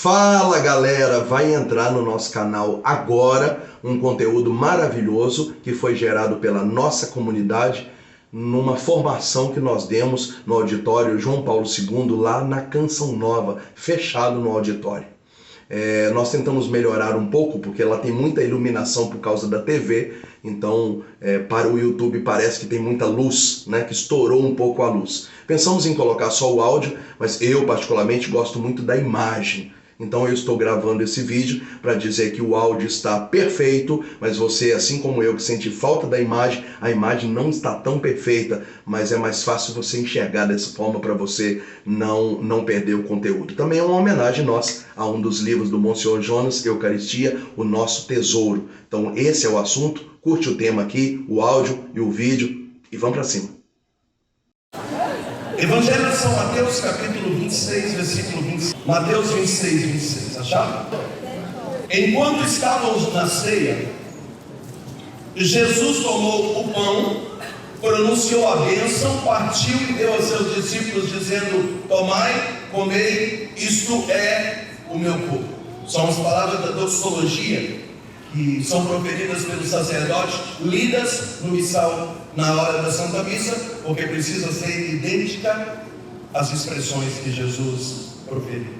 Fala galera, vai entrar no nosso canal agora um conteúdo maravilhoso que foi gerado pela nossa comunidade numa formação que nós demos no auditório João Paulo II lá na Canção Nova, fechado no auditório. Nós tentamos melhorar um pouco porque lá tem muita iluminação por causa da TV, então para o YouTube parece que tem muita luz, né, que estourou um pouco a luz. Pensamos em colocar só o áudio, mas eu particularmente gosto muito da imagem. Então eu estou gravando esse vídeo para dizer que o áudio está perfeito, mas você, assim como eu, que sente falta da imagem, a imagem não está tão perfeita, mas é mais fácil você enxergar dessa forma para você não perder o conteúdo. Também é uma homenagem nossa a um dos livros do Monsenhor Jonas, Eucaristia, o nosso tesouro. Então esse é o assunto, curte o tema aqui, o áudio e o vídeo e vamos para cima. Evangelho de São Mateus, capítulo 26, versículo 26. Mateus 26, 26, acharam? Enquanto estávamos na ceia, Jesus tomou o pão, pronunciou a bênção, partiu e deu aos seus discípulos, dizendo: tomai, comei, isto é o meu corpo. São as palavras da doxologia, que são proferidas pelo sacerdote, lidas no missal na hora da Santa Missa, porque precisa ser idêntica às expressões que Jesus proferiu.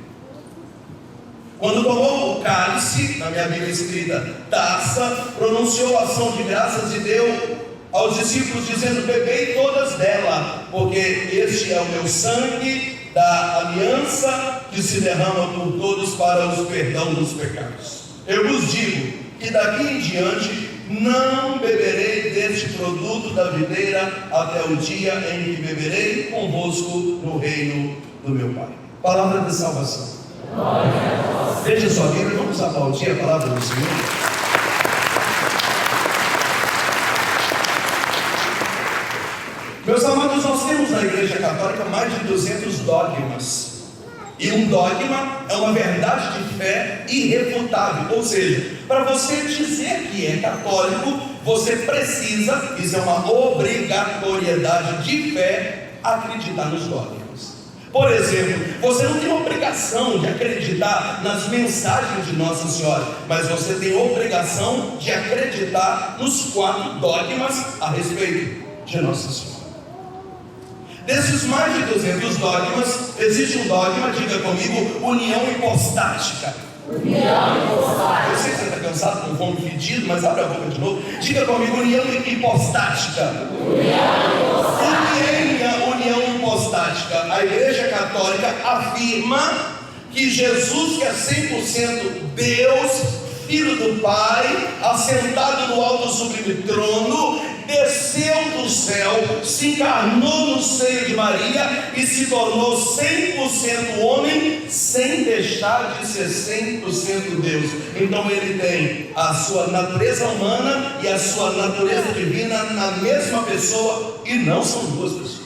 Quando tomou o cálice, na minha Bíblia escrita taça, pronunciou a ação de graças e deu aos discípulos, dizendo: bebei todas dela, porque este é o meu sangue da aliança que se derrama por todos para o perdão dos pecados. Eu vos digo que daqui em diante não beberei deste produto da videira até o dia em que beberei convosco no reino do meu Pai. Palavra de salvação. Veja sua Bíblia, vamos aplaudir a palavra do Senhor. Meus amados, nós temos na Igreja Católica mais de 200 dogmas. E um dogma é uma verdade de fé irrefutável. Ou seja, para você dizer que é católico, você precisa, isso é uma obrigatoriedade de fé, acreditar nos dogmas. Por exemplo, você não tem obrigação de acreditar nas mensagens de Nossa Senhora, mas você tem obrigação de acreditar nos 4 dogmas a respeito de Nossa Senhora. Desses mais de 200 dogmas, existe um dogma, diga comigo, união hipostática. União hipostática. Eu sei que você está cansado, com fome fedido, mas abre a boca de novo. Diga comigo, união hipostática. União hipostática. União hipostática. A Igreja Católica afirma que Jesus, que é 100% Deus, Filho do Pai, assentado no alto sublime trono, desceu do céu, se encarnou no seio de Maria e se tornou 100% homem, sem deixar de ser 100% Deus. Então ele tem a sua natureza humana e a sua natureza divina na mesma pessoa, e não são duas pessoas.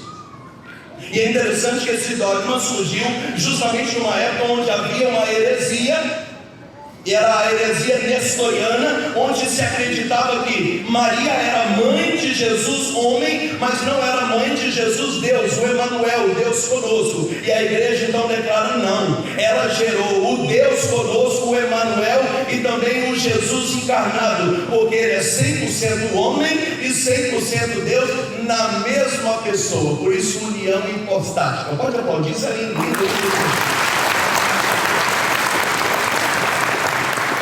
E é interessante que esse dogma surgiu justamente numa época onde havia uma heresia. E era a heresia nestoriana, onde se acreditava que Maria era mãe de Jesus homem, mas não era mãe de Jesus Deus, o Emanuel, o Deus conosco. E a igreja então declara: não, ela gerou o Deus conosco, o Emanuel, e também o Jesus encarnado, porque ele é 100% homem e 100% Deus na mesma pessoa. Por isso, união hipostática. Pode aplaudir, isso é lindo.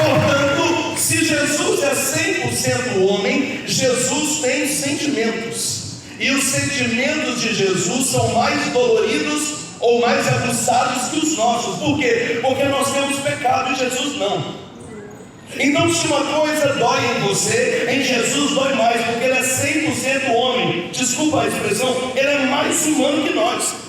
Portanto, se Jesus é 100% homem, Jesus tem sentimentos. E os sentimentos de Jesus são mais doloridos ou mais aguçados que os nossos. Por quê? Porque nós temos pecado e Jesus não. Então, se uma coisa dói em você, em Jesus dói mais, porque ele é 100% homem. Desculpa a expressão, ele é mais humano que nós.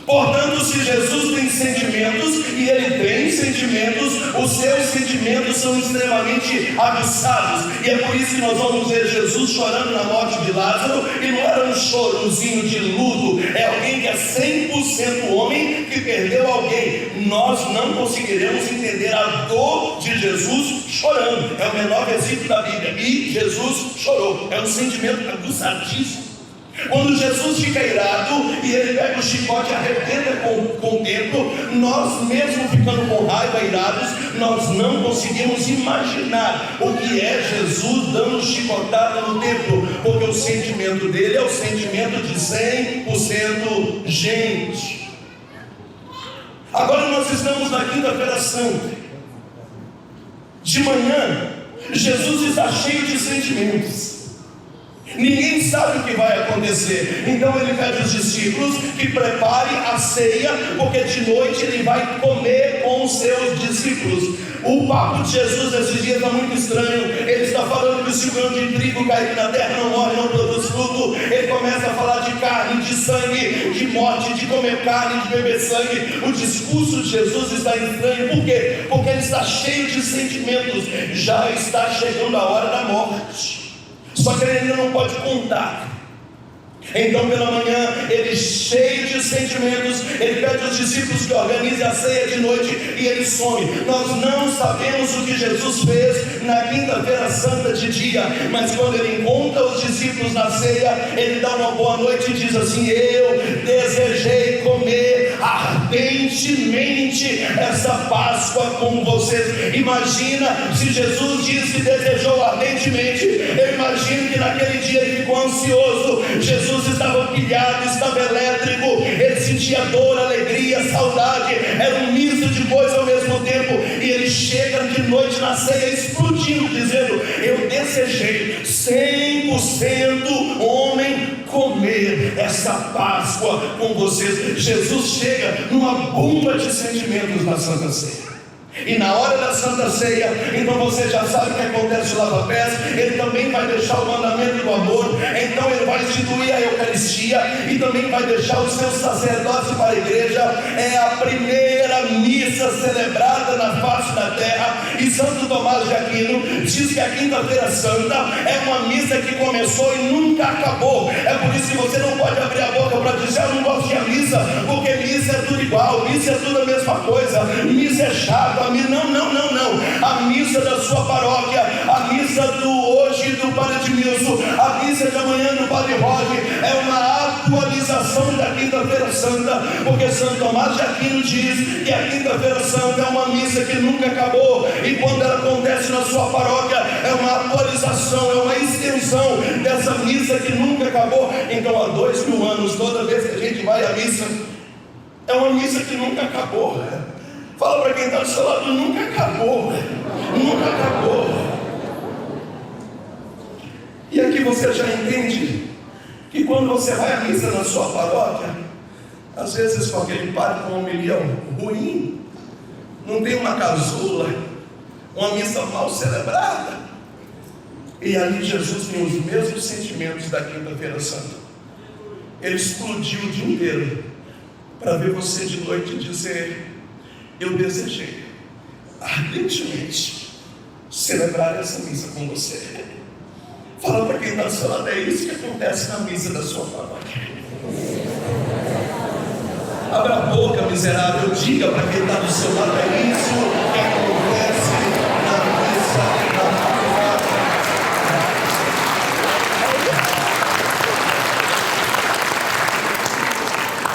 Portanto, se Jesus tem sentimentos, e ele tem sentimentos, os seus sentimentos são extremamente aguçados. E é por isso que nós vamos ver Jesus chorando na morte de Lázaro, e não era um chorozinho de luto, é alguém que é 100% homem, que perdeu alguém. Nós não conseguiremos entender a dor de Jesus chorando. É o menor versículo da Bíblia, e Jesus chorou. É um sentimento aguçadíssimo. Quando Jesus fica irado e ele pega o chicote e arrebenta com o templo, nós mesmo ficando com raiva, irados, nós não conseguimos imaginar o que é Jesus dando chicotada no templo, porque o sentimento dele é o sentimento de 100% gente. Agora nós estamos na quinta-feira santa. De manhã, Jesus está cheio de sentimentos. Ninguém sabe o que vai acontecer. Então ele pede aos discípulos que preparem a ceia, porque de noite ele vai comer com os seus discípulos. O papo de Jesus nesses dias está muito estranho. Ele está falando que se o grão de trigo cair na terra não morre, não produz fruto. Ele começa a falar de carne, de sangue, de morte, de comer carne, de beber sangue. O discurso de Jesus está estranho. Por quê? Porque ele está cheio de sentimentos. Já está chegando a hora da morte. Só que ele ainda não pode contar. Então pela manhã, ele cheio de sentimentos, ele pede aos discípulos que organizem a ceia de noite e ele some. Nós não sabemos o que Jesus fez na quinta-feira santa de dia, mas quando ele encontra os discípulos na ceia, ele dá uma boa noite e diz assim: eu desejei comer ardentemente essa Páscoa com vocês. Imagina se Jesus disse que desejou ardentemente. Eu imagino que naquele dia ele ficou ansioso. Jesus estava pilhado, estava elétrico, ele sentia dor, alegria, saudade, era um misto de coisa ao mesmo tempo, e ele chega de noite na ceia explodindo, dizendo: eu desejei 100% homem comer essa Páscoa com vocês. Jesus chega numa bomba de sentimentos na Santa Ceia. E na hora da Santa Ceia, então você já sabe o que acontece lá no pés. Ele também vai deixar o mandamento do amor. Então ele vai instituir a Eucaristia e também vai deixar o seu sacerdócio para a igreja. É a primeira missa celebrada na face da terra. E Santo Tomás de Aquino diz que a quinta-feira santa é uma missa que começou e nunca acabou. É por isso que você não pode abrir a boca para dizer: eu não gosto de missa, porque missa é tudo igual, missa é tudo a mesma coisa, missa é chato. Não. A missa da sua paróquia, a missa do hoje do Padre Edmilson, a missa de amanhã do Padre Roger, é uma atualização da quinta-feira santa, porque Santo Tomás de Aquino diz que a quinta-feira santa é uma missa que nunca acabou, e quando ela acontece na sua paróquia, é uma atualização, é uma extensão dessa missa que nunca acabou. Então há 2000 anos, toda vez que a gente vai à missa, é uma missa que nunca acabou. Fala para quem está do seu lado: nunca acabou, nunca acabou. E aqui você já entende que quando você vai à missa na sua paróquia, às vezes com aquele padre com uma homilia ruim, não tem uma casula, uma missa mal celebrada, e ali Jesus tem os mesmos sentimentos da quinta-feira santa. Ele explodiu o dia inteiro para ver você de noite e dizer: eu desejei ardentemente celebrar essa missa com você. Fala para quem está do seu lado: é isso que acontece na missa da sua paróquia. Abra a boca, miserável, diga para quem está do seu lado: é isso que acontece na missa da paróquia.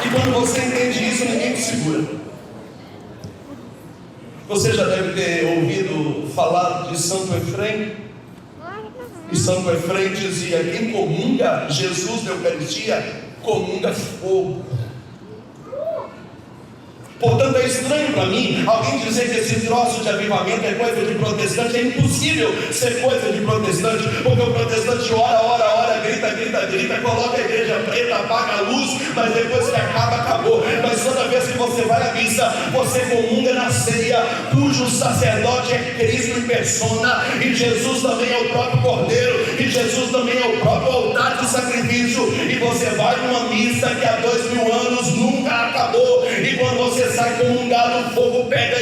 E quando você entende isso, ninguém te segura. Você já deve ter ouvido falar de Santo Efrem. E Santo Efrem dizia: quem comunga Jesus da Eucaristia, comunga fogo. Portanto, é estranho para mim alguém dizer que esse troço de avivamento é coisa de protestante. É impossível ser coisa de protestante, porque o protestante ora, grita, coloca a igreja preta, apaga a luz, mas depois que acaba, acabou. Mas toda vez que você vai à missa, você comunga na ceia, cujo sacerdote é Cristo em persona, e Jesus também é o próprio Cordeiro, e Jesus também é o próprio altar de sacrifício. E você vai numa missa que há 2000 anos nunca acabou, e quando você sai comungado, o fogo pega,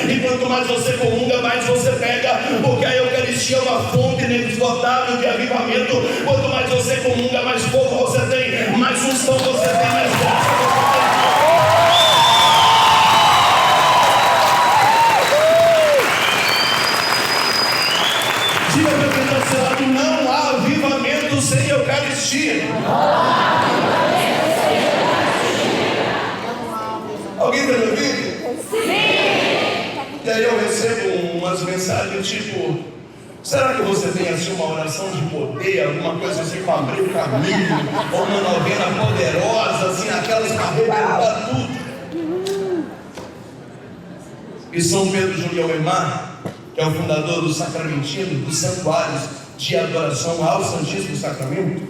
e quanto mais você comunga, mais você pega, porque a Eucaristia é uma fonte inesgotável de avivamento. Quanto mais você comunga, mais fogo você tem, mais unção você tem, mais graça você tem. Diga para quem está ao seu lado: não há avivamento sem Eucaristia. aí eu recebo umas mensagens tipo: será que você tem assim uma oração de poder, alguma coisa assim para abrir o caminho, ou uma novena poderosa, assim, aquelas para arrebentar tudo? E São Pedro Julião Emar, que é o fundador do Sacramentino, dos santuários de adoração ao Santíssimo Sacramento,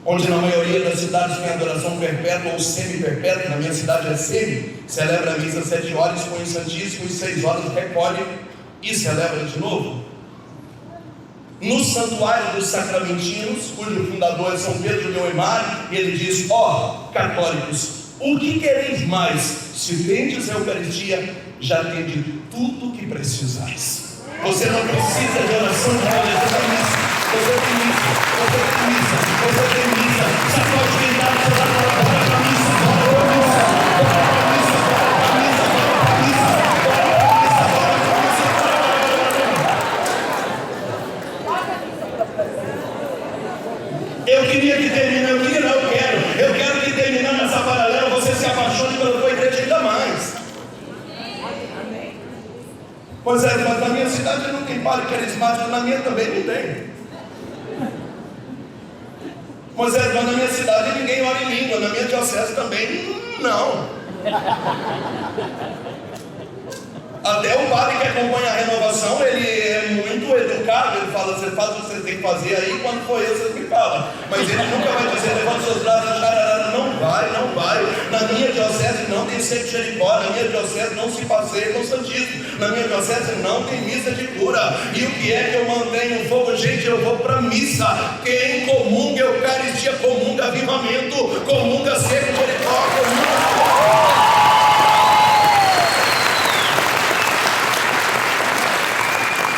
onde na maioria das cidades tem adoração perpétua ou semi-perpétua. Na minha cidade é semi, celebra a missa às 7 horas, põe o Santíssimo e 6 horas recolhe e celebra de novo. No Santuário dos Sacramentinos, cujo fundador é São Pedro Julião Emar, ele diz: ó, católicos, o que quereis mais? Se tendes a Eucaristia, já tendes tudo o que precisais. Você não precisa de oração de missa. Você tem missa, você tem missa, você tem missa. Você pode tentar o seu lado para a missa, para a missa, para a missa, para a missa, para a missa, para a missa, para a missa. Eu queria que terminasse, eu quero que terminando essa paralela você se apaixone pela tua igreja ainda mais. Pois é, mas na minha cidade não tem padre carismático, na minha também não tem. Mas é, mas na minha cidade ninguém ora em língua, na minha diocese também não. Até o padre que acompanha a renovação, ele é muito educado, ele fala: você faz o que você tem que fazer aí, quando for eu, você me fala. Mas ele nunca vai dizer: levanta os seus braços, chararara. Não vai, não vai. Na minha diocese não tem centro de Jericó, na minha diocese não se passeia com o Santíssimo, na minha diocese não tem missa de cura. E o que é que eu mantenho o fogo? Gente, eu vou para missa. Quem comunga Eucaristia, comunga avivamento, comunga seco de Jericó, comunga...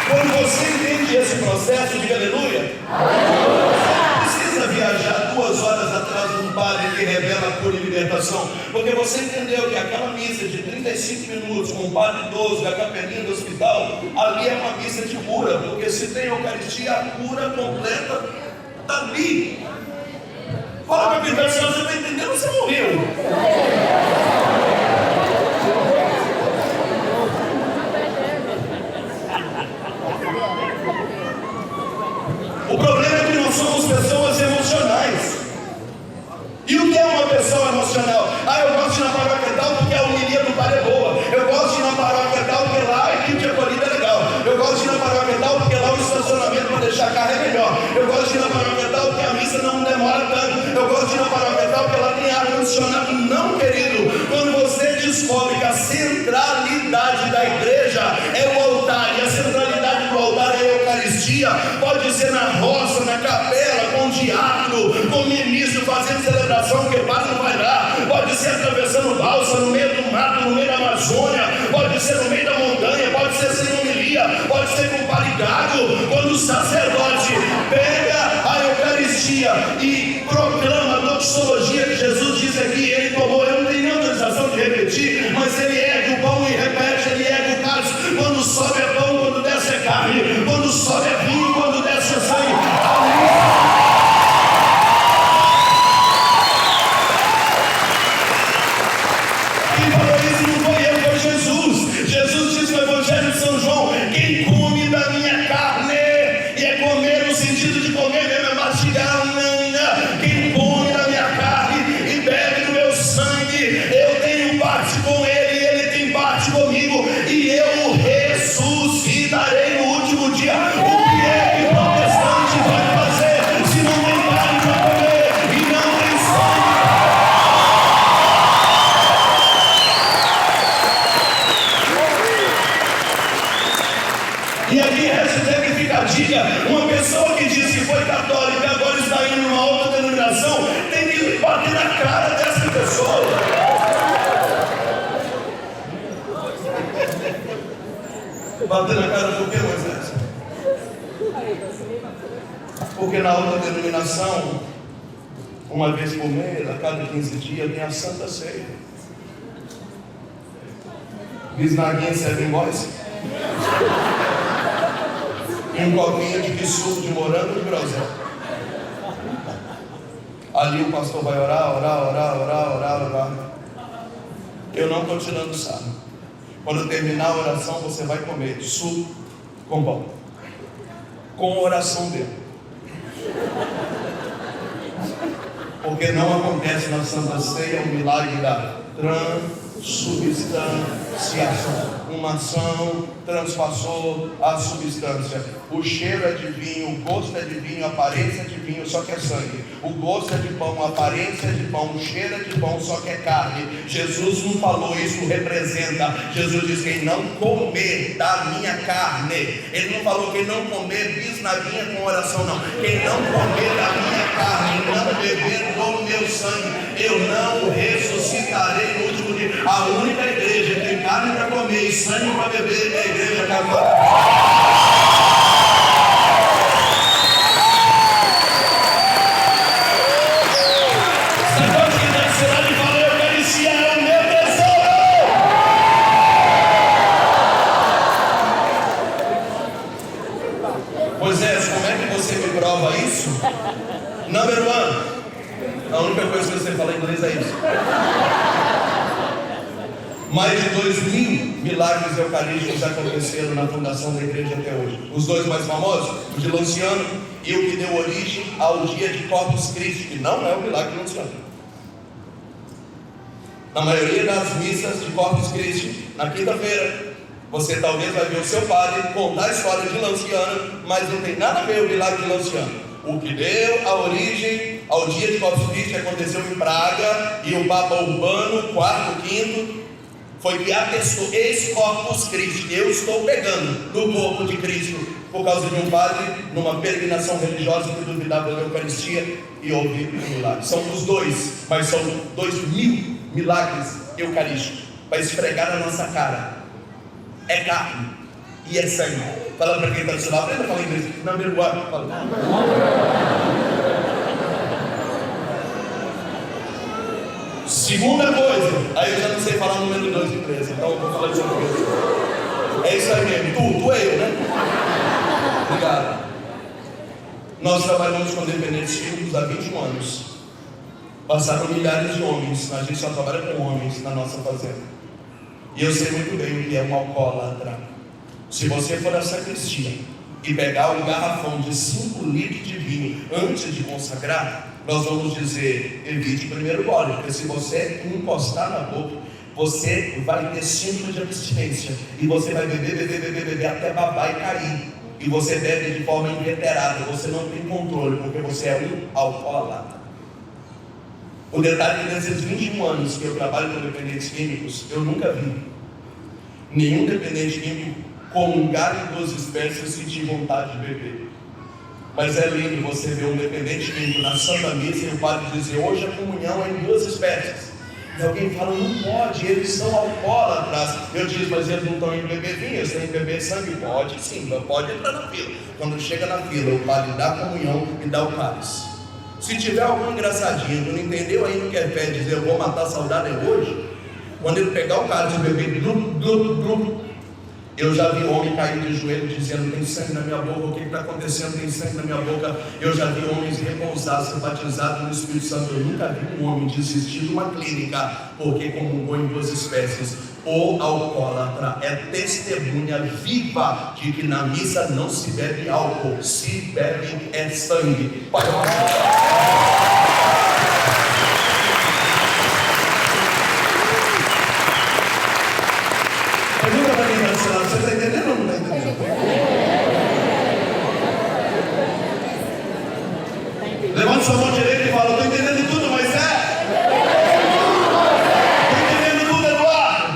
Quando você entende esse processo, diga aleluia. Você não precisa viajar 2 horas atrás de um padre que revela cura e libertação, porque você entendeu que aquela missa de 35 minutos com um padre idoso da capelinha do hospital, ali é uma missa de cura, porque se tem Eucaristia, a cura completa está ali. Fala para a pessoa: você está entendendo? Você morreu. O problema é que nós somos pessoas emocionais. E o que é uma pessoa emocional? Ah, eu gosto de ir na paróquia tal porque a homilia do padre é boa. Eu gosto de ir na paróquia tal porque lá a equipe de acolhida é legal. Eu gosto de ir na paróquia tal porque lá o estacionamento para deixar carro é melhor. Eu gosto de ir na paróquia tal porque a missa não demora tanto. Eu gosto de ir na paróquia tal porque lá tem ar-condicionado. Não, querido. Quando você descobre que a centralidade da igreja é o altar, e a centralidade do altar é a Eucaristia, pode ser na roça, na capela, com o diácono, com o ministro, fazendo celebração, porque o padre não vai lá. Pode ser atravessando balsa no meio do mato, no meio da Amazônia, pode ser no meio da montanha, pode ser sem homilia, pode ser com o padre gago. Quando o sacerdote pega a Eucaristia e proclama a doxologia que Jesus disse aqui, ele tomou, eu não tenho nem autorização de repetir, mas ele ergue o pão e repete, ele ergue o cálice. Quando sobe é pão, quando desce é carne, quando sobe é vinho, quando desce é sangue. Quem falou isso não foi eu, foi Jesus. Jesus disse no Evangelho de São João: quem come da minha carne, e é comer no sentido de comer mesmo, é mastigar, quem come da minha carne e bebe do meu sangue, eu tenho parte com ele, ele tem parte comigo, e eu o ressuscitarei no último dia. O que é que o protestante vai fazer se não tem carne para comer e não tem sangue? E aqui ressignificadia, uma pessoa que diz que foi católica e agora está indo numa outra denominação, tem que bater na cara dessa pessoa. Bater na cara por quê, Moisés? Porque na outra denominação, uma vez por mês, a cada 15 dias, tem a Santa Ceia. Bisnaguinha serve em voz. E um copinho de suco de morango e de groselha. Ali o pastor vai orar. Eu não estou tirando sarro. Quando terminar a oração, você vai comer suco com pão, com a oração dele. Porque não acontece na Santa Ceia o milagre da transubstanciação. Uma ação transpassou a substância. O cheiro é de vinho, o gosto é de vinho, a aparência é de vinho, só que é sangue. O gosto é de pão, a aparência é de pão, o cheiro é de pão, só que é carne. Jesus não falou isso, representa. Jesus diz: quem não comer da minha carne. Ele não falou quem não comer bisnaguinha com oração, não. Quem não comer da minha carne, não beber do meu sangue, eu não ressuscitarei no último dia. A única igreja que tem carne para comer e sangue para beber é a igreja católica. Isso? Number one. A única coisa que você fala em inglês é isso. Mais de 2.000 milagres eucarísticos aconteceram na fundação da igreja até hoje. Os dois mais famosos, o de Lanciano e o que deu origem ao dia de Corpus Christi, que não é o milagre de Lanciano. Na maioria das missas de Corpus Christi, na quinta-feira, você talvez vai ver o seu padre contar a história de Lanciano, mas não tem nada a ver o milagre de Lanciano. O que deu a origem ao dia de Corpus Christi aconteceu em Praga, e o Papa Urbano IV foi que atestou esse Corpus Christi. Eu estou pegando no corpo de Cristo por causa de um padre numa peregrinação religiosa que duvidava da Eucaristia e houve um milagre. São os dois, mas são 2.000 milagres eucarísticos para esfregar na nossa cara. É carne e é sangue. Fala para quem está do seu lado, aprenda a falar inglês. Number one. Fala. Segunda coisa, aí eu já não sei falar o número 2 em inglês, então eu vou falar de inglês. É isso aí mesmo, tu é eu, né? Obrigado. Nós trabalhamos com dependentes químicos há 21 anos. Passaram milhares de homens, a gente só trabalha com homens na nossa fazenda. E eu sei muito bem o que é um alcoólatra. Se você for à sacristia e pegar um garrafão de 5 litros de vinho antes de consagrar, nós vamos dizer: evite o primeiro gole, porque se você encostar na boca, você vai ter síndrome de abstinência, e você vai beber até babar e cair, e você bebe de forma inveterada, você não tem controle, porque você é um alcoólatra. O detalhe é que nesses 21 anos que eu trabalho com dependentes químicos, eu nunca vi nenhum dependente químico comungar em 2 espécies e sentir vontade de beber. Mas é lindo você ver um dependente químico na Santa Missa e o padre dizer: hoje a comunhão é em 2 espécies. E alguém fala: não pode, eles são alcoólatras. Eu digo: mas eles não estão em beber vinho, eles estão em beber sangue. Pode sim, pode entrar na fila. Quando chega na fila, o padre dá a comunhão e dá o cálice. Se tiver algum engraçadinho que não entendeu ainda o que é fé, dizer: eu vou matar a saudade hoje, quando ele pegar o cálice e beber, eu já vi homem cair de joelho dizendo: tem sangue na minha boca, o que está acontecendo? Tem sangue na minha boca. Eu já vi homens repousados, ser batizados no Espírito Santo. Eu nunca vi um homem desistir de uma clínica porque comungou em 2 espécies. O alcoólatra é testemunha viva de que na missa não se bebe álcool, se bebe é sangue. Pai, pergunta para quem está do seu lado: você está entendendo ou não está entendendo? Levanta sua mão direita e fala: estou entendendo tudo, mas é? Estou entendendo tudo, Eduardo?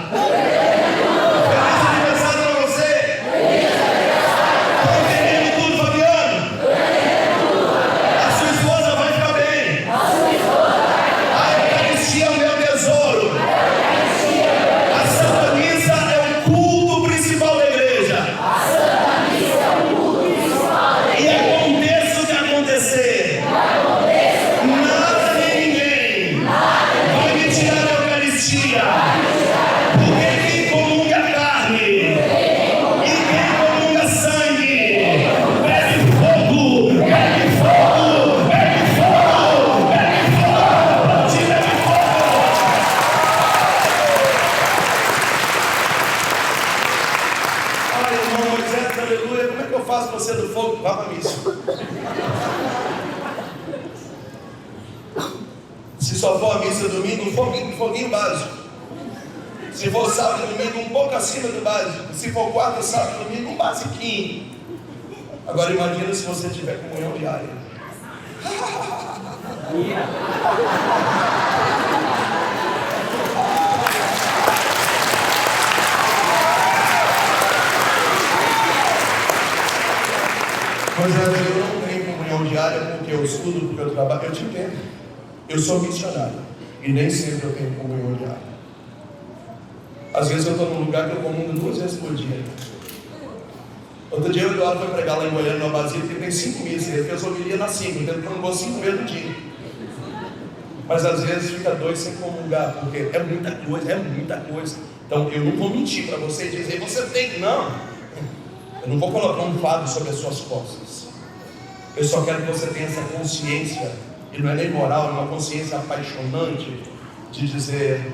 Feliz aniversário para você! Estou entendendo tudo, Fabiano? A sua esposa vai ficar bem! faço você do fogo? Vá para a missa. Se só for a missa domingo, um foguinho básico. Se for sábado e domingo, um pouco acima do básico. Se for quarta, sábado e domingo, um basiquinho. Agora imagina se você tiver comunhão diária. Mas eu não tenho comunhão diária porque eu estudo, porque eu trabalho. Eu te entendo. Eu sou missionário e nem sempre eu tenho comunhão diária. Às vezes eu estou num lugar que eu comungo 2 vezes por dia. Outro dia o Eduardo foi pregar lá em Goiânia, na Basílica, que tem 5 missas. Ele fez homilia nas 5, então ele comungou 5 vezes no dia. Mas às vezes fica 2 sem comungar, porque é muita coisa. Então eu não vou mentir para você e dizer, você tem. Não. Eu não vou colocar um fardo sobre as suas costas. Eu só quero que você tenha essa consciência, e não é nem moral, é uma consciência apaixonante, de dizer,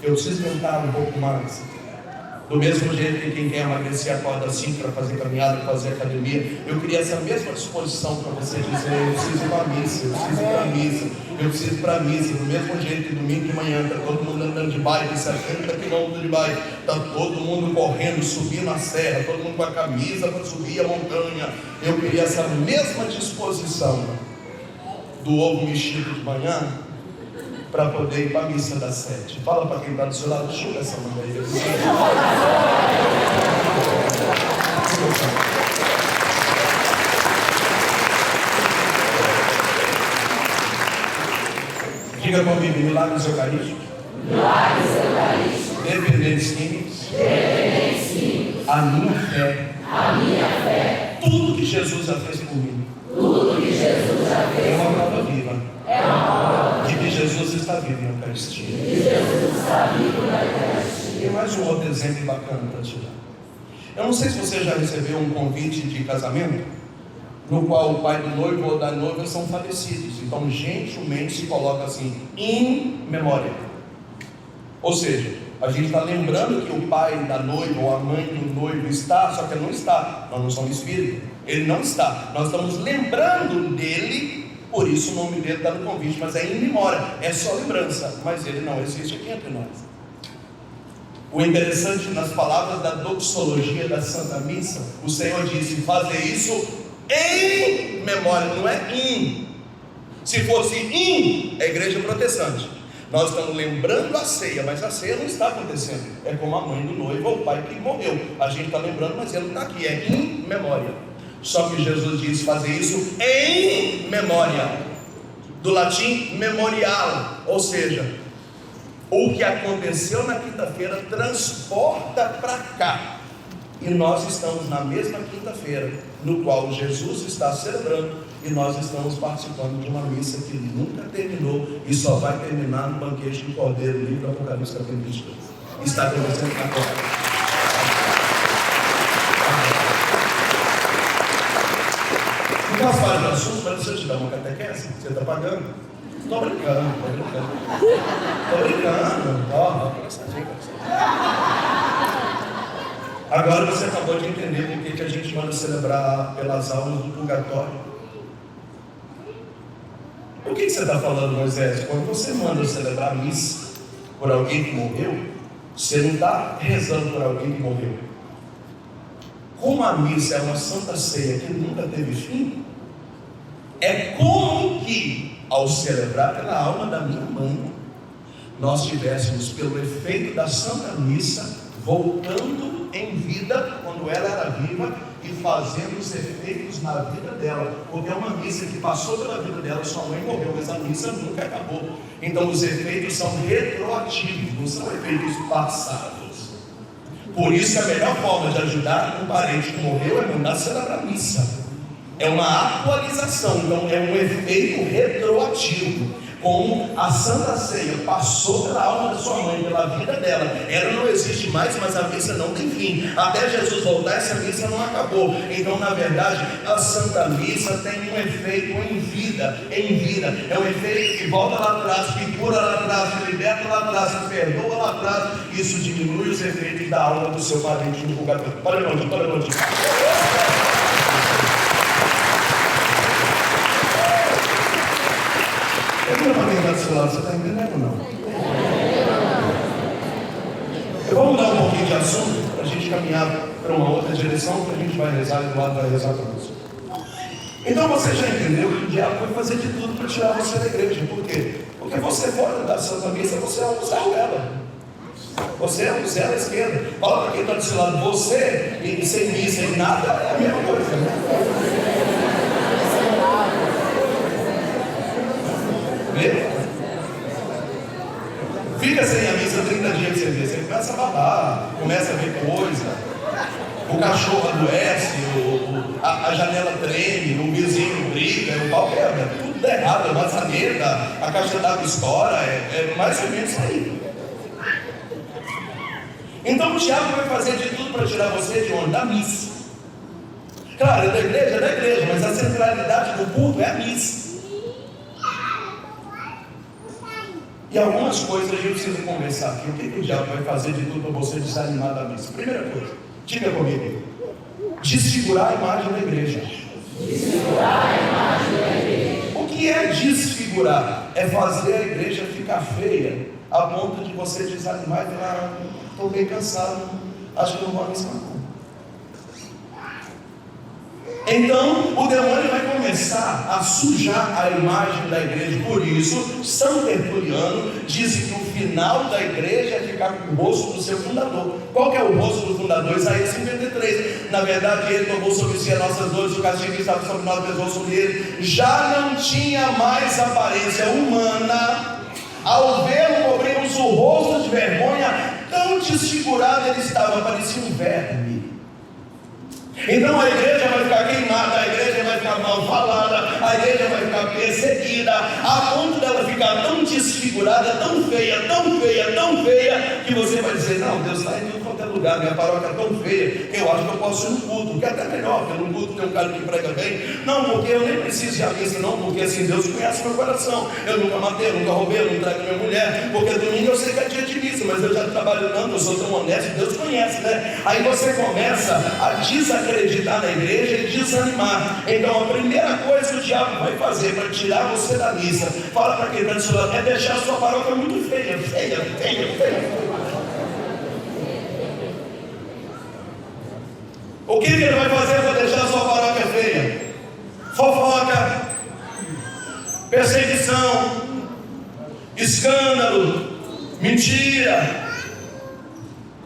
eu preciso tentar um pouco mais. Do mesmo jeito que quem quer emagrecer acorda assim para fazer caminhada, fazer academia, eu queria essa mesma disposição para você dizer, eu preciso ir para a missa, eu preciso ir para a missa. Do mesmo jeito que domingo de manhã está todo mundo andando de bike, 70 km de bike, está todo mundo correndo, subindo a serra, todo mundo com a camisa para subir a montanha. Eu queria essa mesma disposição do ovo mexido de manhã, para poder ir para a missa das 7. Fala para quem está do seu lado, chupa essa mão aí. Diga comigo, milagres eucarísticos. Dependentes químicos. A minha fé. Tudo que Jesus já fez por mim. É uma prova viva. De que Jesus está vivo na Eucaristia. E mais um outro exemplo bacana para te dar. Eu não sei se você já recebeu um convite de casamento, no qual o pai do noivo ou da noiva são falecidos. Então, gentilmente se coloca assim, in memória. Ou seja, a gente está lembrando que o pai da noiva ou a mãe do noivo está, só que ele não está. Nós não somos espíritos. Ele não está. Nós estamos lembrando dele. Por isso o nome dele está no convite, mas é in memória, é só lembrança, mas ele não existe aqui entre nós. O interessante nas palavras da doxologia da Santa Missa, o Senhor disse, fazer isso em memória, não é in. Se fosse in, é a igreja protestante. Nós estamos lembrando a ceia, mas a ceia não está acontecendo. É como a mãe do noivo ou o pai que morreu. A gente está lembrando, mas ele não está aqui, é in memória. Só que Jesus diz fazer isso em memória, do latim memorial, ou seja, o que aconteceu na quinta-feira transporta para cá, e nós estamos na mesma quinta-feira, no qual Jesus está celebrando, e nós estamos participando de uma missa que nunca terminou, e só vai terminar no banquete do Cordeiro, livro do Apocalipse capítulo 22, está acontecendo agora. Não faz parte do assunto, mas deixa eu te dar uma catequese. Você está pagando? Estou brincando. Agora você acabou de entender por que a gente manda celebrar pelas almas do purgatório. Por que você está falando, Moisés? Quando você manda celebrar a missa por alguém que morreu, você não está rezando por alguém que morreu. Como a missa é uma santa ceia que nunca teve fim, é como que, ao celebrar pela alma da minha mãe, nós tivéssemos, pelo efeito da Santa Missa, voltando em vida, quando ela era viva, e fazendo os efeitos na vida dela, porque é uma missa que passou pela vida dela, sua mãe morreu, mas a missa nunca acabou. Então os efeitos são retroativos, não são efeitos passados. Por isso a melhor forma de ajudar um parente que morreu é mandar celebrar a missa. É uma atualização, então é um efeito retroativo. Como a Santa Ceia passou pela alma da sua mãe, pela vida dela, ela não existe mais, mas a missa não tem fim. Até Jesus voltar, essa missa não acabou. Então, na verdade, a Santa Missa tem um efeito em vida, É um efeito que volta lá atrás, que cura lá atrás, que liberta lá atrás, que perdoa lá atrás. Isso diminui os efeitos da alma do seu parente no purgatório. Para onde? seu lado, você está entendendo ou não? Eu vou mudar um pouquinho de assunto para a gente caminhar para uma outra direção, que a gente vai rezar e o Eduardo vai rezar para você. Então você já entendeu que o diabo vai fazer de tudo para tirar você da igreja. Por quê? Porque você fora da Santa Missa, você é um Zé dela. Você é um Zé da esquerda. Fala para quem está do seu lado, você e sem missa e nada é a mesma coisa. Vê? Fica sem a missa 30 dias que você vê. Você começa a babar, começa a ver coisa. O cachorro adoece, a janela treme, o vizinho briga, o pau quebra, tudo dá errado, a maçaneta, a caixa d'água estoura, é mais ou menos isso aí. Então o diabo vai fazer de tudo para tirar você de onde? Da missa. Claro, é da igreja, mas a centralidade do culto é a missa. E algumas coisas a gente precisa conversar aqui. O que o diabo vai fazer de tudo para você desanimar da missa? Primeira coisa, diga comigo: desfigurar a imagem da igreja. Desfigurar a imagem da igreja. O que é desfigurar? É fazer a igreja ficar feia, a ponto de você desanimar e falar: estou meio cansado, acho que não vou arriscar não. Então o demônio vai começar a sujar a imagem da igreja. Por isso São Tertuliano diz que o final da igreja é ficar com o rosto do seu fundador. Qual que é o rosto do fundador? Isaías 53. Na verdade ele tomou sobre si as nossas dores, o castigo que estava sobre nós pesou sobre ele. Já não tinha mais aparência humana. Ao vê-lo cobrimos o rosto de vergonha. Tão desfigurado ele estava, parecia um verme. Então a igreja vai ficar queimada, a igreja vai ficar mal falada, a igreja vai ficar perseguida, a ponto dela ficar tão desfigurada, tão feia, que você vai dizer: não, Deus está em tudo quanto é lugar, minha paróquia é tão feia que eu acho que eu posso ir no culto, que é até melhor, porque no culto tem um cara que prega bem. Não, porque eu nem preciso de missa, não, porque assim Deus conhece meu coração. Eu nunca matei, eu nunca roubei, eu não trago minha mulher, porque domingo eu sei que é dia de missa, mas eu já trabalho tanto, eu sou tão honesto, Deus conhece, né? Aí você começa a desacreditar na igreja e desanimar. Então a primeira coisa que o diabo vai fazer para tirar você da missa, fala para quem está do seu lado, é deixar a sua paróquia muito feia. O que ele vai fazer para deixar a sua paróquia feia? Fofoca, perseguição, escândalo, mentira,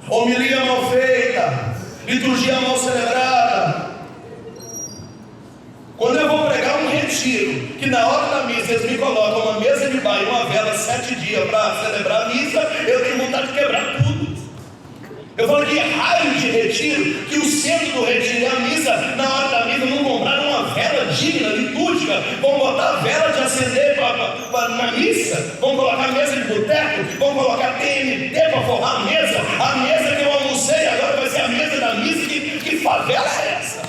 homilia mal feita, liturgia mal celebrada. Quando eu vou pregar um retiro, que na hora da missa eles me colocam uma mesa de bar e uma vela 7 dias para celebrar a missa, eu tenho vontade de quebrar tudo. Eu falo: que raio de retiro, que o centro do retiro é a missa. Na hora da missa não compraram uma vela digna, litúrgica, vão botar a vela de acender na missa, vão colocar mesa de boteco, vão colocar TNT para forrar a mesa que eu almocei, agora vai ser a mesa da missa. Que favela é essa?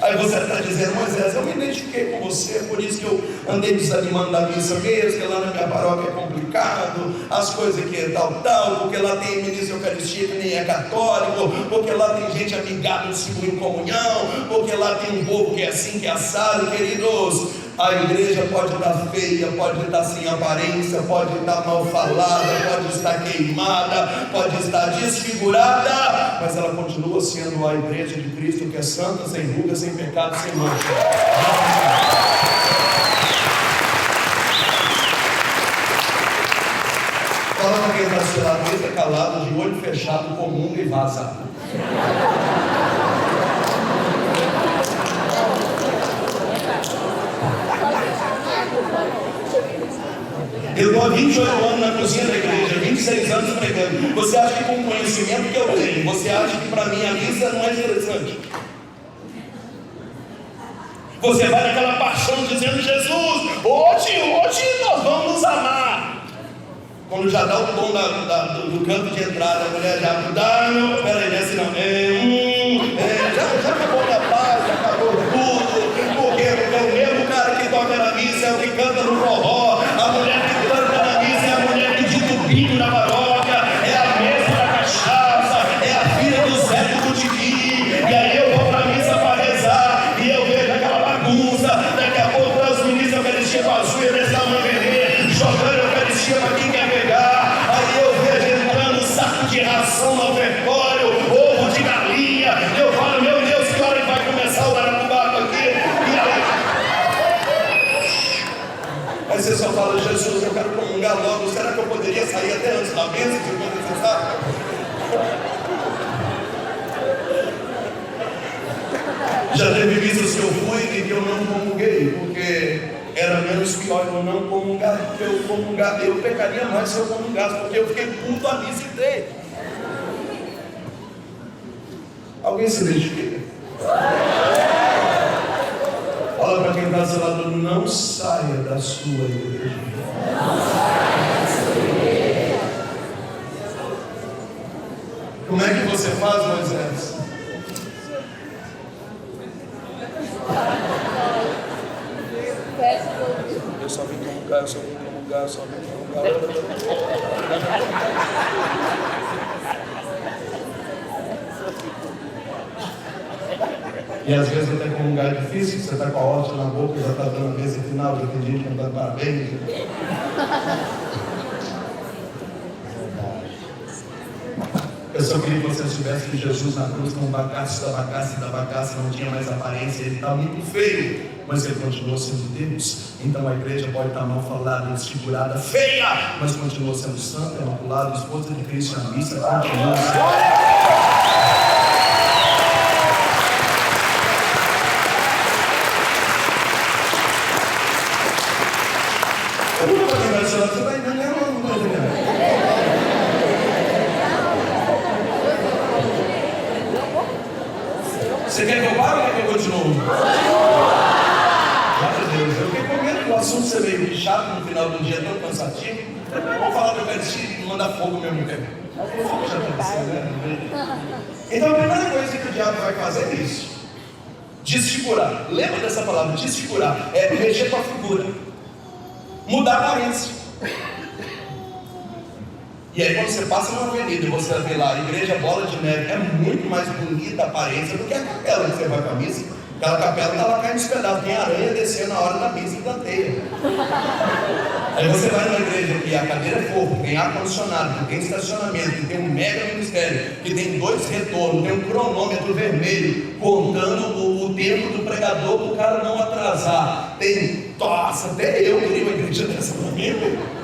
Aí você está dizendo: Moisés, eu me identifiquei com você, por isso que eu andei desanimando da missa mesmo, que lá na minha paróquia é complicado, as coisas que é tal, porque lá tem ministro de Eucaristia que nem é católico, porque lá tem gente amigável de seguro em comunhão, porque lá tem um povo que é assim, que é assado. Queridos, a igreja pode estar feia, pode estar sem aparência, pode estar mal falada, pode estar queimada, pode estar desfigurada, mas ela continua sendo a igreja de Cristo, que é santa, sem ruga, sem pecado, sem mancha. Fala para quem está do seu lado, fica calado, de olho fechado, comunga e vaza. Eu estou há 28 anos na cozinha da igreja, 26 anos pregando. Você acha que com o conhecimento que eu tenho, você acha que para mim a missa não é interessante? Você vai naquela paixão dizendo: Jesus, hoje nós vamos nos amar. Quando já dá o tom do canto de entrada, a mulher já dá, não, peraí, não é assim não. Já acabou a paz, já acabou tudo. Porque o mesmo cara que toca na missa é o que canta no forró. A mulher que canta na missa é a mulher que dita o pinho na paróquia, é a mesa da cachaça, é a filha do Zé do Botiquim. E aí eu vou pra missa para rezar e eu vejo aquela bagunça. Daqui a pouco os ministros Eucaristia com as uma bênção, se for necessário. Já teve missas que eu fui e que eu não comunguei, porque era menos pior eu não comungar, porque eu comungar, eu pecaria mais se eu comungasse, porque eu fiquei puto a missa inteira. Alguém se identifica? Olha para quem está do seu lado, não saia da sua igreja. Como é que você faz, Moisés? Eu só vim comungar, eu só vim comungar, eu só vim comungar. E às vezes até comungar é difícil, você está com a hóstia na boca, já está dando a mesa final, já tem gente que não está parabéns. Eu só queria que você soubesse que Jesus na cruz não bacasse da bacaça, não tinha mais aparência, ele está muito feio, mas ele continuou sendo Deus. Então a igreja pode estar mal falada, desfigurada, feia, mas continuou sendo santa, imaculada, esposa de Cristo, a missa continua sendo. Você vai entender ou não vai entender? Você quer que eu pare ou quer que eu continue? Glória a Deus. Eu fiquei com medo do assunto ser meio chato no final do dia, tão cansativo. Vamos falar do Eucaristia e mandar fogo mesmo tempo. Então a primeira coisa que o diabo vai fazer é isso: desfigurar. Lembra dessa palavra, desfigurar? É mexer com a figura, mudar a aparência. E aí quando você passa numa avenida e você vê lá a Igreja Bola de Neve, é muito mais bonita a aparência do que a capela que você vai para a missa. Aquela capela está lá caindo nos pedaços, tem aranha descendo na hora da missa e da teia. Aí você vai numa igreja que a cadeira é fofa, que tem ar-condicionado, que tem estacionamento, que tem um mega ministério, que tem 2 retornos, tem um cronômetro vermelho contando o tempo do pregador para o cara não atrasar. Tem, nossa, até eu queria uma igreja dessa para mim, velho.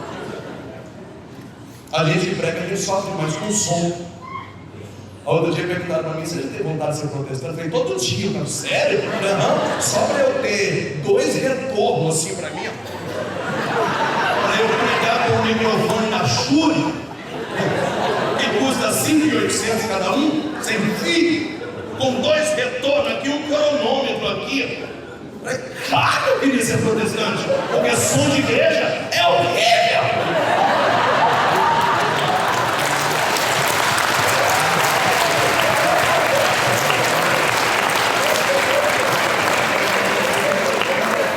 A gente prega, a gente sofre mais com som. A outra dia perguntaram para mim, você já teve vontade de ser protestante? Eu falei, todo dia, mas sério? Não, só para eu ter 2 retornos assim para mim, para eu pregar com o microfone na Shure, que custa 5.800 cada um, sem fio, com 2 retornos aqui, um cronômetro aqui. Claro que eu queria ser protestante, porque som de igreja é horrível.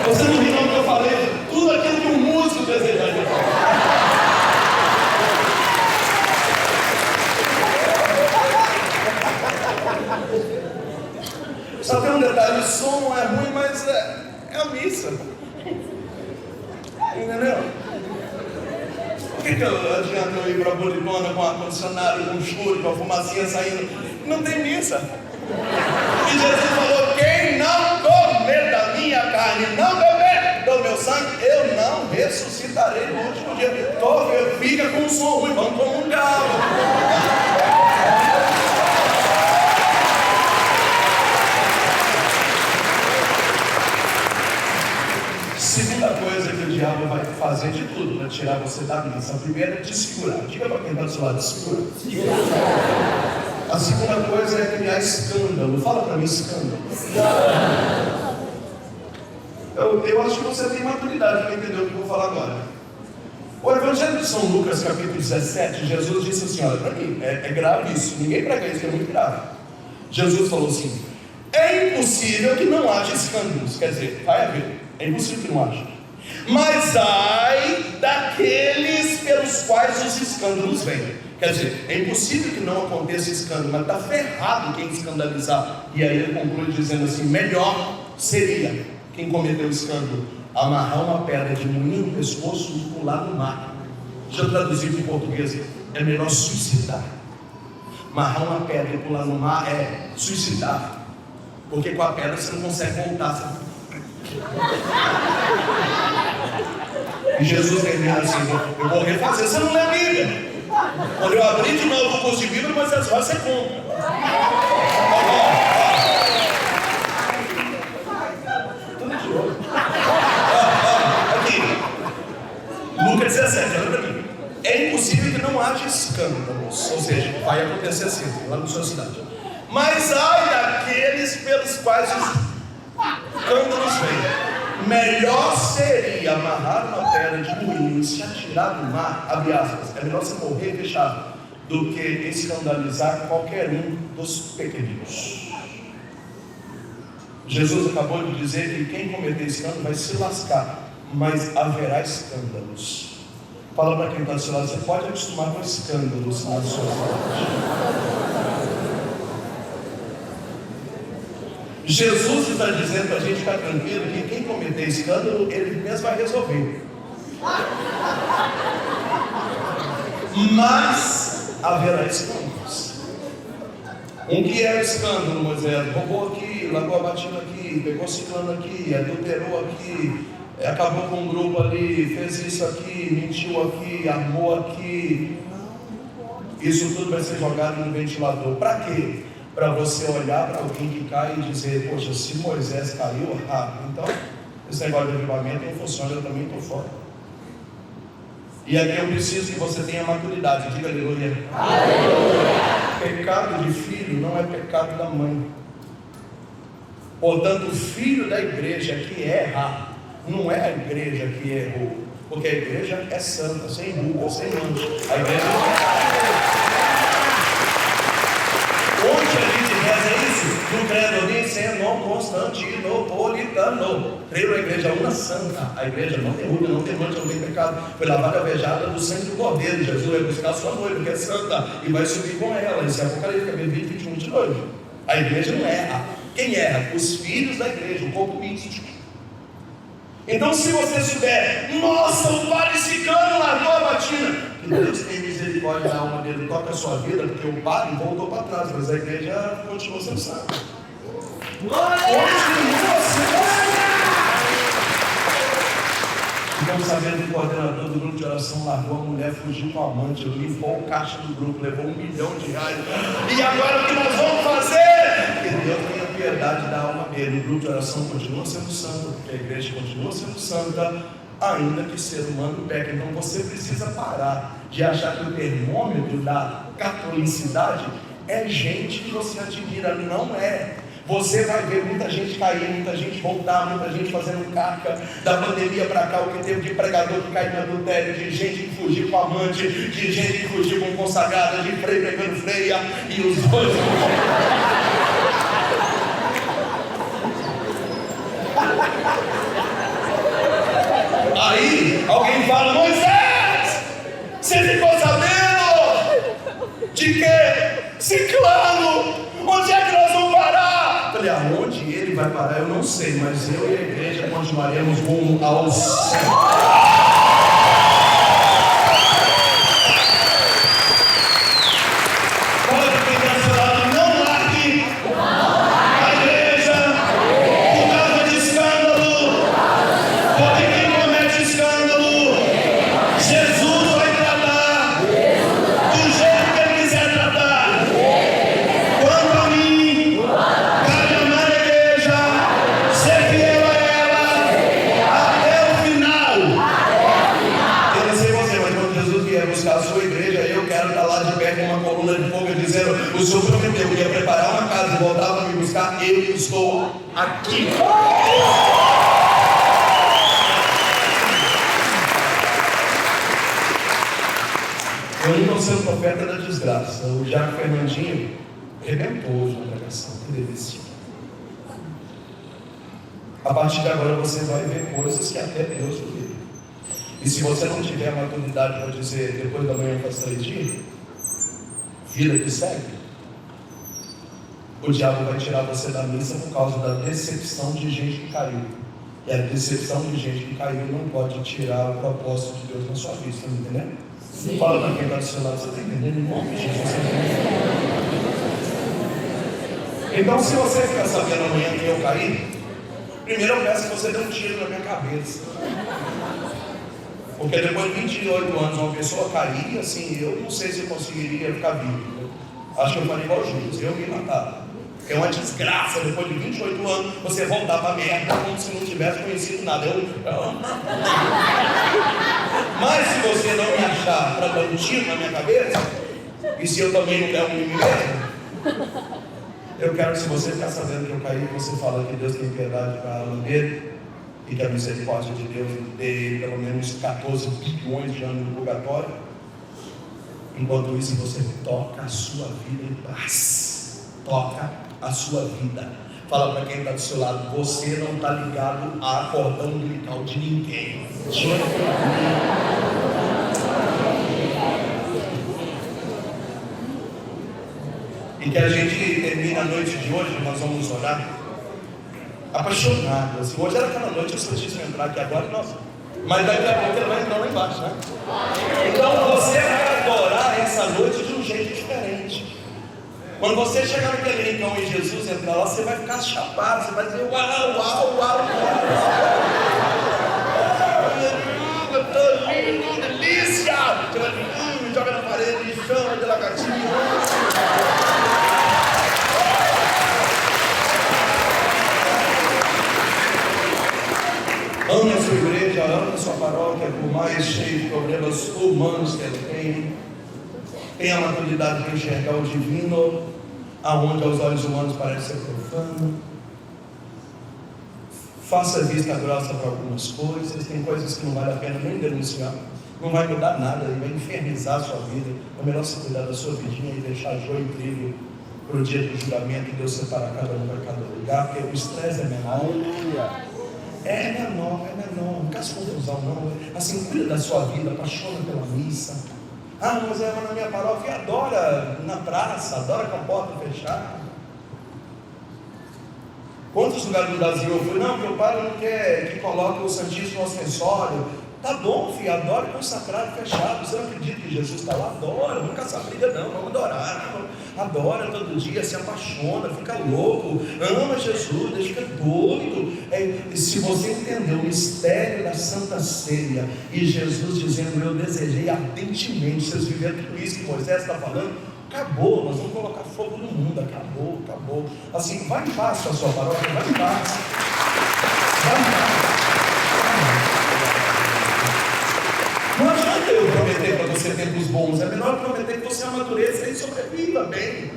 Você não viu o que eu falei? Tudo aquilo que um músico desejaria. Só tem um detalhe: o som não é ruim, mas é a missa. Entendeu? Por que adianta eu ir para a Bolibona com ar-condicionado, com churro, com a fumacinha saindo? Não tem missa. E Jesus falou: quem não comer da minha carne, não beber do meu sangue, eu não ressuscitarei no último dia. Fica com um som ruim, vamos comungar. Segunda coisa que o diabo vai fazer de tudo para tirar você da missa. A primeira é desfigurar. Diga para quem está do seu lado, desfigurar. A segunda coisa é criar escândalo. Fala para mim, escândalo. Eu acho que você tem maturidade para entender o que eu vou falar agora. O Evangelho de São Lucas, capítulo 17, Jesus disse assim: olha, para mim, é grave isso. Ninguém prega isso, é muito grave. Jesus falou assim: é impossível que não haja escândalos. Quer dizer, vai haver. É impossível que não haja. Mas ai daqueles pelos quais os escândalos vêm. Quer dizer, é impossível que não aconteça escândalo, mas está ferrado quem escandalizar. E aí ele conclui dizendo assim: melhor seria quem cometeu escândalo amarrar uma pedra de moinho no pescoço e pular no mar. Já traduzido em português, é melhor suicidar. Amarrar uma pedra e pular no mar é suicidar, porque com a pedra você não consegue voltar. E Jesus termina assim: eu vou refazer. Você não lê a Bíblia? Quando eu abrir de novo o curso de Bíblia, mas as vozes você compra. Tudo de olho. Aqui. Lucas 17, olha para mim. É impossível que não haja escândalos. Ou seja, vai acontecer assim, lá na sua cidade. Mas ai daqueles pelos quais os escândalos vêm. Melhor seria amarrar uma pedra de moinho e se atirar no mar, abre aspas, é melhor você morrer fechado, do que escandalizar qualquer um dos pequeninos. Jesus acabou de dizer que quem cometer escândalo vai se lascar, mas haverá escândalos. Fala para quem está do seu lado, você pode acostumar com escândalos na sua vida. Jesus está dizendo para a gente ficar tranquilo que quem cometer escândalo, ele mesmo vai resolver. Mas haverá escândalos. Um que é o escândalo, Moisés? Roubou aqui, largou a batina aqui, pegou ciclano aqui, adulterou aqui, acabou com um grupo ali, fez isso aqui, mentiu aqui, armou aqui. Isso tudo vai ser jogado no ventilador. Para quê? Para você olhar para alguém que cai e dizer, poxa, se Moisés caiu, então esse negócio de avivamento não funciona, eu também estou fora. E aqui eu preciso que você tenha maturidade, diga aleluia. Aleluia. Pecado de filho não é pecado da mãe. Portanto, o filho da igreja que erra, não é a igreja que errou, porque a igreja é santa, sem ruga, sem mancha. A igreja onde a gente reza isso? No credo niceno constantinopolitano. Creio na igreja uma santa. A igreja não tem ruga, não tem mancha, não tem pecado. Foi lavada a vejada do sangue do cordeiro. Jesus vai buscar a sua noiva, que é santa, e vai subir com ela. Esse é Apocalipse, capítulo 20, 21 de noivo. A igreja não erra. Quem erra? Os filhos da igreja, o corpo místico. Então, se você souber, nossa, o padre ciclano largou a batina, que Deus tem misericórdia da alma dele, toca a sua vida, porque o padre voltou para trás, mas a igreja continua sendo santa. Ficamos sabendo que o coordenador do grupo de oração largou a mulher, fugiu com a amante, limpou o caixa do grupo, levou R$1 milhão. E agora o que nós vamos fazer? Que Deus tenha piedade da alma dele. O grupo de oração continua sendo santo, porque a igreja continua sendo santa, ainda que ser humano peca. Então você precisa parar de achar que o termômetro da catolicidade é gente que você admira. Não é. Você vai ver muita gente cair, muita gente voltar, muita gente fazendo caca. Da pandemia para cá, o que teve de pregador que caiu no adultério, de gente que fugiu com amante, de gente que fugiu com consagrada, de freio pegando freia, e os dois. Aí, alguém fala, Moisés, você ficou sabendo de que ciclano? Onde é que nós vamos parar? Eu falei, aonde ele vai parar eu não sei, mas eu e a igreja continuaremos rumo ao céu. O Senhor prometeu que ia preparar uma casa e voltar para me buscar. Eu estou aqui. Eu não sou profeta da desgraça. O Jaco Fernandinho arrebentou hoje na pregação. Que delícia. A partir de agora você vai ver coisas que até Deus viu. E se você não tiver a maturidade para dizer depois da manhã faz 3 dias, vida que segue, o diabo vai tirar você da missa por causa da decepção de gente que caiu. E a decepção de gente que caiu não pode tirar o propósito de Deus na sua vida, está me entendendo? Sim. Fala para quem está do seu lado, você está entendendo? Em nome de Jesus. Então, se você ficar sabendo amanhã que eu caí, primeiro eu peço que você dê um tiro na minha cabeça. Porque depois de 28 anos uma pessoa cair, assim, eu não sei se eu conseguiria ficar vivo. Acho que eu faria igual Judas, eu me matava. É uma desgraça, depois de 28 anos, você voltar para a merda como se não tivesse conhecido nada. Mas se você não me achar para dar um tiro na minha cabeça, e se eu também não der um em mim mesmo, eu quero que, se você ficar sabendo que eu caí, você fala que Deus tem piedade para a alma dele, e que a misericórdia de Deus dê pelo menos 14 bilhões de anos no purgatório. Enquanto isso, você toca a sua vida em paz. Toca a sua vida. Fala para quem está do seu lado: você não está ligado a cordão umbilical de ninguém. E que a gente termine a noite de hoje, nós vamos orar apaixonado. Assim, hoje era aquela noite, eu só disse entrar aqui agora, nossa. Mas daqui a pouco ele vai entrar lá embaixo, né? Então você vai adorar essa noite de um jeito diferente. Quando você chegar naquele rincão e Jesus entrar lá, você vai ficar chapado, você vai dizer: uau, uau, uau, uau, delícia! Você vai joga na parede, chama de lagartinho. Ame a sua igreja, ame a sua paróquia, por mais cheio de problemas humanos que ela tem. Tenha a maturidade de enxergar o divino, aonde aos olhos humanos parece ser profano. Faça vista grossa para algumas coisas. Tem coisas que não vale a pena nem denunciar. Não vai mudar nada, vai infernizar a sua vida. É melhor você cuidar da sua vidinha e deixar joio e trigo para o dia do julgamento, e Deus separar cada um para cada lugar, porque o estresse é menor. É menor, não caça confusão não. Assim, cuida da sua vida, apaixona pela missa. Ah, mas é na minha paróquia, adora na praça, adora com a porta fechada. Quantos lugares do Brasil eu fui? Não, meu pai não quer que coloque o Santíssimo no acessório. Tá bom, filho, adora com o sacrário fechado. Você não acredita que Jesus está lá? Adora, não caça briga não, vamos adorar. Adora todo dia, se apaixona, fica louco, ama Jesus, fica doido. Se você entender o mistério da Santa Ceia e Jesus dizendo: eu desejei ardentemente, vocês viveram tudo isso que Moisés está falando, acabou, nós vamos colocar fogo no mundo, acabou. Assim, vai em paz com a sua paróquia, vai em paz. Vai em paz. Não adianta eu prometer para você tempos bons, é melhor prometer que você amadureça e sobreviva bem.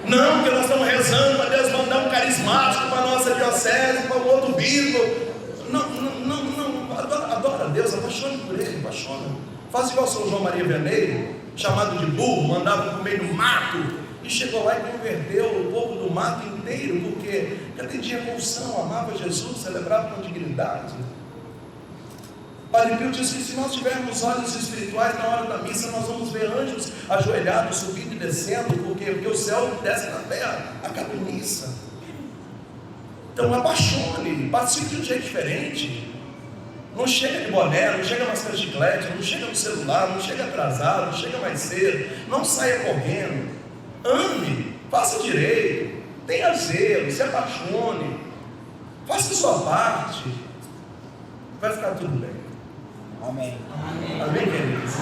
Não, porque nós estamos rezando para Deus mandar um carismático para a nossa diocese, para o outro bispo. Não, adora a Deus, apaixone por Ele, apaixona. Faz igual São João Maria Vermelho, chamado de burro, mandava para o meio do mato, e chegou lá e converteu o povo do mato inteiro, porque atendia a confissão, amava Jesus, celebrava com dignidade. Padre Pio disse que se nós tivermos olhos espirituais na hora da missa, nós vamos ver anjos ajoelhados, subindo e descendo, porque o céu desce na terra a cada missa. Então apaixone, participe de um jeito diferente. Não chega de boné, não chega mascando chiclete, não chega no celular, não chega atrasado, não chega mais cedo, não saia correndo. Ame, faça direito, tenha zelo, se apaixone, faça a sua parte, vai ficar tudo bem. Amém. Amém, queridos?